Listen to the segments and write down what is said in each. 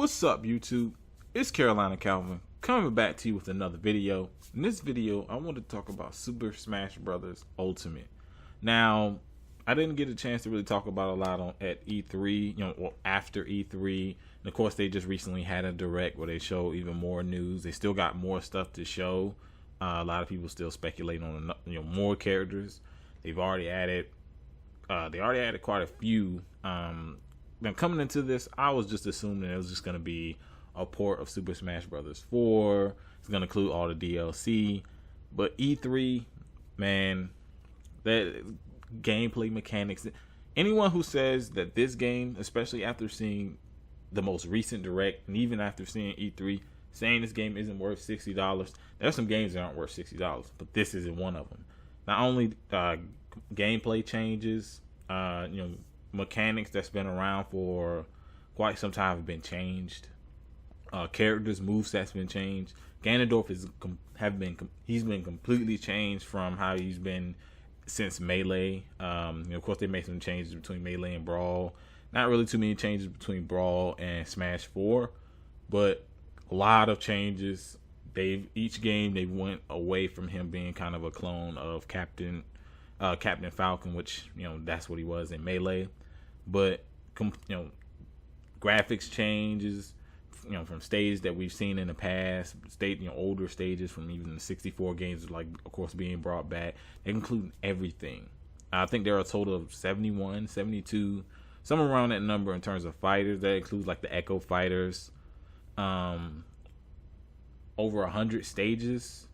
What's up, YouTube? It's Carolina Calvin coming back to you with another video. In this video, I want to talk about Super Smash Bros. Ultimate. Now, I didn't get a chance to really talk about a lot at E3, or after E3. And of course, they just recently had a direct where they show even more news. They still got more stuff to show. A lot of people still speculating on more characters. They've already added. They already added quite a few. Now coming into this, I was just assuming it was just going to be a port of Super Smash Bros. 4. It's going to include all the DLC. But E3, man, that gameplay mechanics. Anyone who says that this game, especially after seeing the most recent direct, and even after seeing E3, saying this game isn't worth $60, there's some games that aren't worth $60, but this isn't one of them. Not only gameplay changes, mechanics that's been around for quite some time have been changed. Characters, movesets been changed. Ganondorf he's been completely changed from how he's been since Melee. Of course, they made some changes between Melee and Brawl. Not really too many changes between Brawl and Smash 4, but a lot of changes. Each game they went away from him being kind of a clone of Captain Falcon, which that's what he was in Melee. But graphics changes, from stages that we've seen in the past, older stages from even the 64 games, like of course being brought back. They include everything. I think there are a total of 71, 72, somewhere around that number in terms of fighters. That includes like the Echo fighters. Over 100 stages.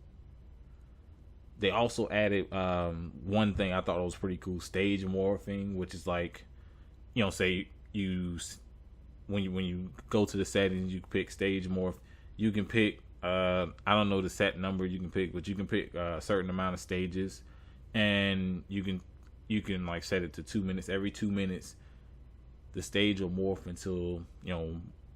They also added one thing I thought was pretty cool: stage morphing, which is like, say when you go to the settings, you pick stage morph. You can pick I don't know the set number you can pick, but you can pick a certain amount of stages, and you can like set it to 2 minutes. Every 2 minutes, the stage will morph until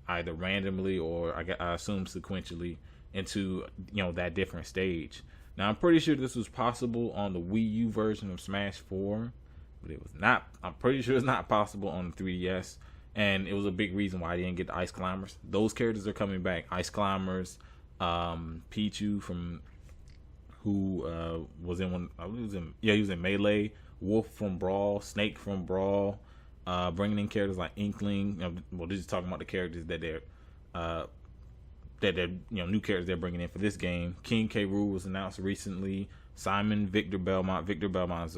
either randomly or I assume sequentially into that different stage. Now, I'm pretty sure this was possible on the Wii U version of Smash 4, but it was not. I'm pretty sure it's not possible on the 3DS, and it was a big reason why I didn't get the Ice Climbers. Those characters are coming back. Ice Climbers, Pichu from who was in one. He was in Melee. Wolf from Brawl, Snake from Brawl. Bringing in characters like Inkling. This is talking about the characters that they're new characters they're bringing in for this game. King K. Rool was announced recently. Simon Victor Belmont. Richter Belmont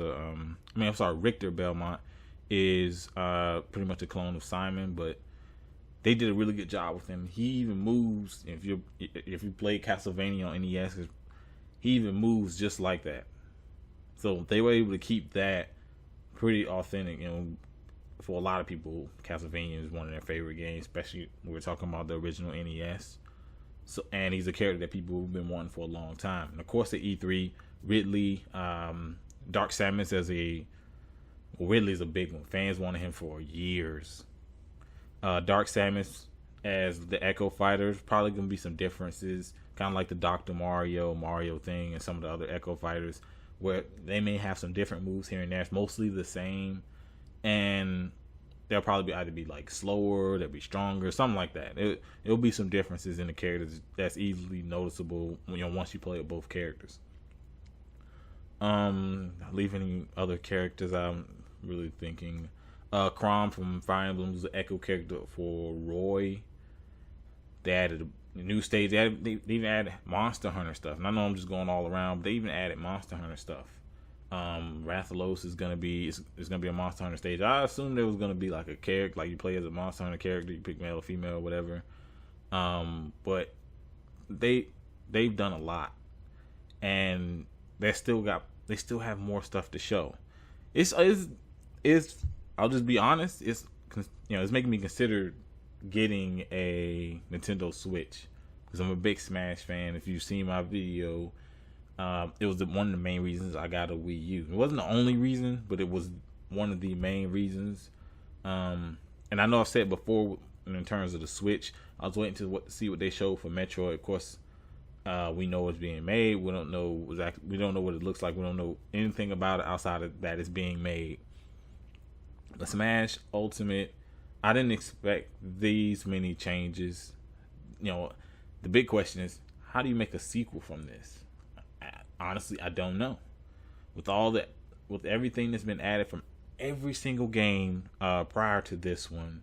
is pretty much a clone of Simon, but they did a really good job with him. He even moves. If you play Castlevania on NES, he even moves just like that. So they were able to keep that pretty authentic. For a lot of people, Castlevania is one of their favorite games, especially when we're talking about the original NES. So, and he's a character that people have been wanting for a long time. And of course, at E3, Ridley, Dark Samus Ridley's a big one. Fans wanted him for years. Dark Samus as the Echo Fighters, probably gonna be some differences, kind of like the Dr. Mario thing, and some of the other Echo Fighters, where they may have some different moves here and there. It's mostly the same, and they'll probably either be like slower, they'll be stronger, something like that. It'll be some differences in the characters that's easily noticeable once you play with both characters. Leaving any other characters, I'm really thinking. Chrom from Fire Emblem was the Echo character for Roy. They added a new stage. They even added Monster Hunter stuff. And I know I'm just going all around, but they even added Monster Hunter stuff. Rathalos is gonna be a Monster Hunter stage. I assumed there was gonna be like a character, like you play as a Monster Hunter character, you pick male or female or whatever. But they've done a lot, and they still have more stuff to show. It's I'll just be honest. It's making me consider getting a Nintendo Switch because I'm a big Smash fan. If you've seen my video. It was one of the main reasons I got a Wii U. It wasn't the only reason, but it was one of the main reasons. And I know I've said before in terms of the Switch, I was waiting to see what they showed for Metroid. Of course, we know it's being made. We don't know exactly. We don't know what it looks like. We don't know anything about it outside of that it's being made. The Smash Ultimate I didn't expect these many changes. You know, the big question is, how do you make a sequel from this? Honestly, I don't know. With all that, with everything that's been added from every single game prior to this one,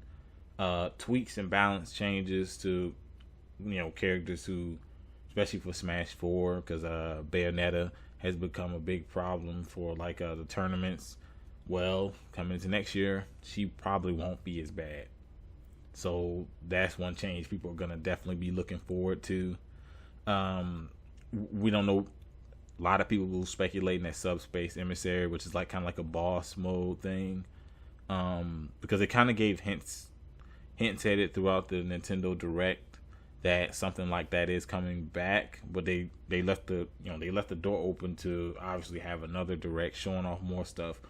tweaks and balance changes to, characters who, especially for Smash 4, because Bayonetta has become a big problem for like the tournaments. Well, coming into next year, she probably won't be as bad. So that's one change people are gonna definitely be looking forward to. We don't know. A lot of people will speculating that Subspace Emissary, which is like kind of like a boss mode thing, because it kind of gave hints at it throughout the Nintendo Direct that something like that is coming back. But they left the door open to obviously have another Direct showing off more stuff,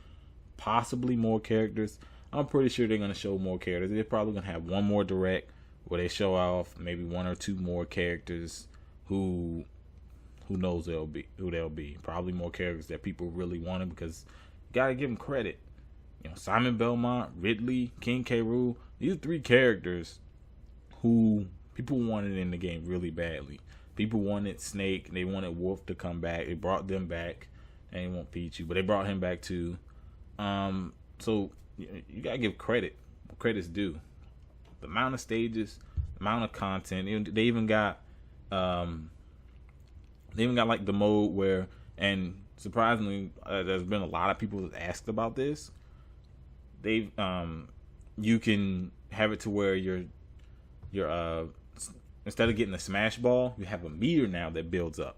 possibly more characters. I'm pretty sure they're gonna show more characters. They're probably gonna have one more Direct where they show off maybe one or two more characters who knows who they'll be. Probably more characters that people really wanted, because you gotta give them credit. Simon Belmont, Ridley, King K. Rool. These are three characters who people wanted in the game really badly. People wanted Snake. They wanted Wolf to come back. They brought them back. And they want Pichu, but they brought him back too. So you gotta give credit. Credit's due. The amount of stages, the amount of content. They even got like the mode where, and surprisingly, there's been a lot of people that asked about this. They've you can have it to where you're instead of getting a smash ball, you have a meter now that builds up.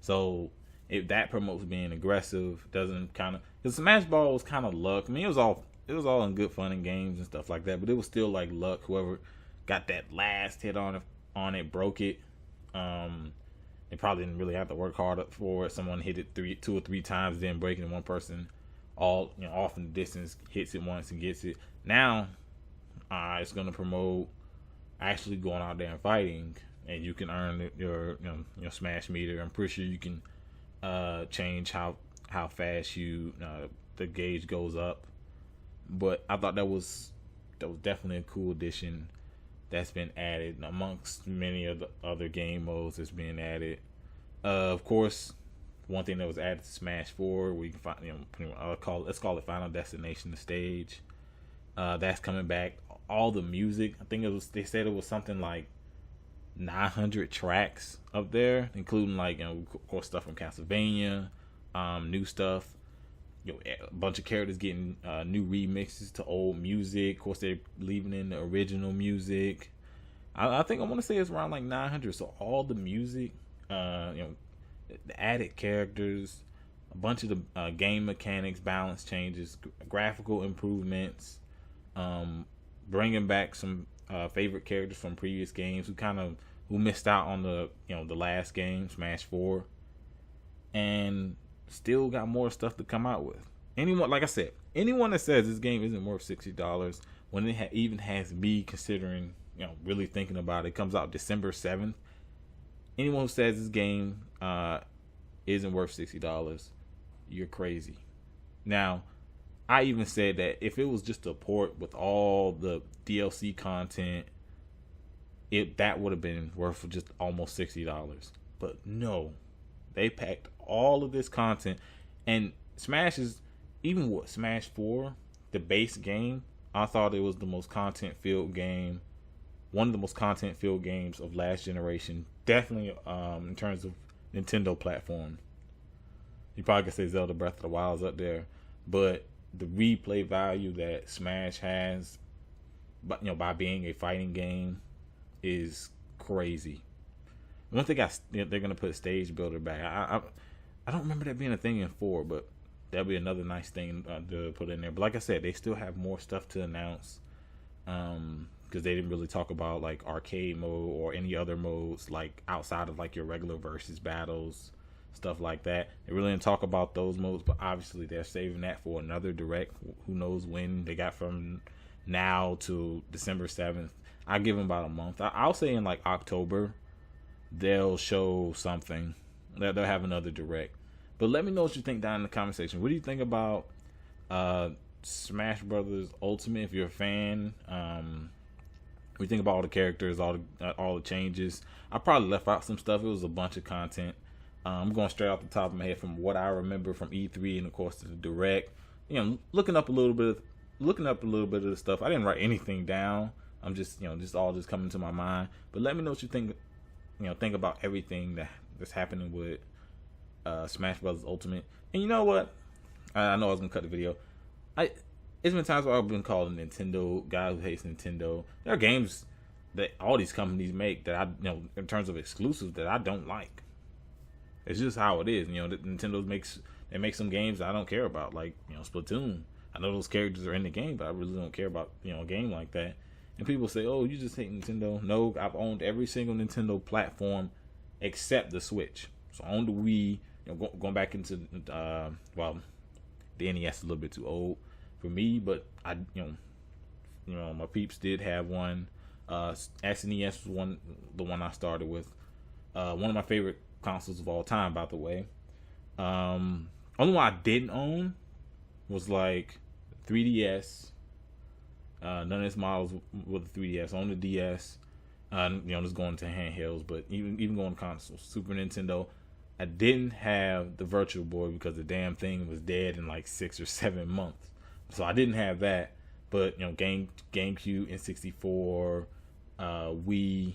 So if that promotes being aggressive, doesn't kind of, because smash ball was kind of luck. I mean, it was all in good fun and games and stuff like that, but it was still like luck. Whoever got that last hit on it broke it. They probably didn't really have to work hard for it. Someone hit it two or three times, then breaking, and one person off in the distance hits it once and gets it. Now, it's going to promote actually going out there and fighting, and you can earn your smash meter. I'm pretty sure you can change how fast the gauge goes up. But I thought that was definitely a cool addition that's been added amongst many of the other game modes that's being added. Of course, one thing that was added to Smash 4, we can find, let's call it Final Destination, the stage. That's coming back. All the music, I think they said it was something like 900 tracks up there, including like, of course, stuff from Castlevania, new stuff. A bunch of characters getting new remixes to old music. Of course, they're leaving in the original music. I think I want to say it's around like 900. So all the music, the added characters, a bunch of the game mechanics, balance changes, graphical improvements, bringing back some favorite characters from previous games who missed out on the last game, Smash 4, and still got more stuff to come out with. Anyone that says this game isn't worth $60 when it even has me considering, really thinking about it, comes out December 7th. Anyone who says this game isn't worth $60, you're crazy. Now, I even said that if it was just a port with all the DLC content, that would have been worth just almost $60. But no, they packed all of this content, and Smash is, even with Smash 4, the base game, I thought it was the most content-filled game, one of the most content-filled games of last generation. Definitely in terms of Nintendo platform. You probably could say Zelda Breath of the Wild is up there, but the replay value that Smash has, but by being a fighting game, is crazy. Once they're gonna put Stage Builder back, I don't remember that being a thing in 4, but that'll be another nice thing to put in there. But like I said, they still have more stuff to announce, because they didn't really talk about like arcade mode or any other modes like outside of like your regular versus battles, stuff like that. They really didn't talk about those modes, but obviously they're saving that for another Direct. Who knows when? They got from now to December 7th. I give them about a month. I'll say in like October they'll show something. They'll have another Direct. But let me know what you think down in the comment section. What do you think about Smash Brothers Ultimate, if you're a fan, we think about all the characters, all the changes. I probably left out some stuff. It was a bunch of content. I'm going straight off the top of my head from what I remember from E3 and of course the Direct. Looking up a little bit of the stuff. I didn't write anything down. I'm just just coming to my mind. But let me know what you think. Think about everything that's happening with Smash Brothers Ultimate. And you know what? I know I was gonna cut the video. It's been times where I've been called a Nintendo guy who hates Nintendo. There are games that all these companies make that I, in terms of exclusives, that I don't like. It's just how it is. Nintendo makes some games I don't care about, like Splatoon. I know those characters are in the game, but I really don't care about a game like that. And people say, "Oh, you just hate Nintendo." No, I've owned every single Nintendo platform except the Switch. So I owned the Wii. Going back into the NES is a little bit too old for me, but my peeps did have one. SNES was the one I started with. One of my favorite consoles of all time, by the way. Only one I didn't own was like 3DS. None of its models with the 3DS. On the DS, just going to handhelds, but even going to consoles. Super Nintendo. I didn't have the Virtual Boy because the damn thing was dead in like 6 or 7 months. So I didn't have that. But GameCube, N64, Wii.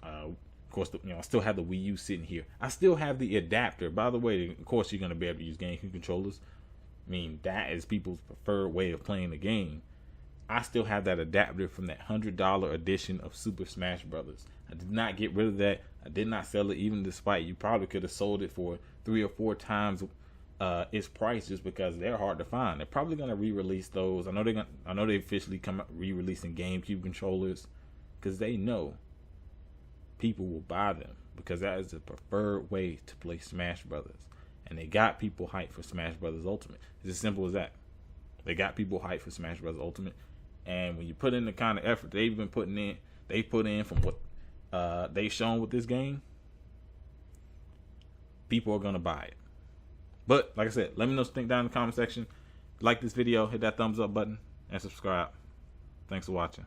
Of course, I still have the Wii U sitting here. I still have the adapter. By the way, of course, you're gonna be able to use GameCube controllers. I mean, that is people's preferred way of playing the game. I still have that adapter from that $100 edition of Super Smash Brothers. I did not get rid of that. I did not sell it, even despite you probably could have sold it for 3 or 4 times its price, just because they're hard to find. They're probably gonna re-release those. I know they officially come out re-releasing GameCube controllers because they know people will buy them because that is the preferred way to play Smash Brothers, and they got people hyped for Smash Brothers Ultimate. It's as simple as that. They got people hyped for Smash Brothers Ultimate, and when you put in the kind of effort they've been putting in, they put in from what they've shown with this game, people are gonna buy it. But like I said, let me know what you think down in the comment section. Like this video, hit that thumbs up button, and subscribe. Thanks for watching.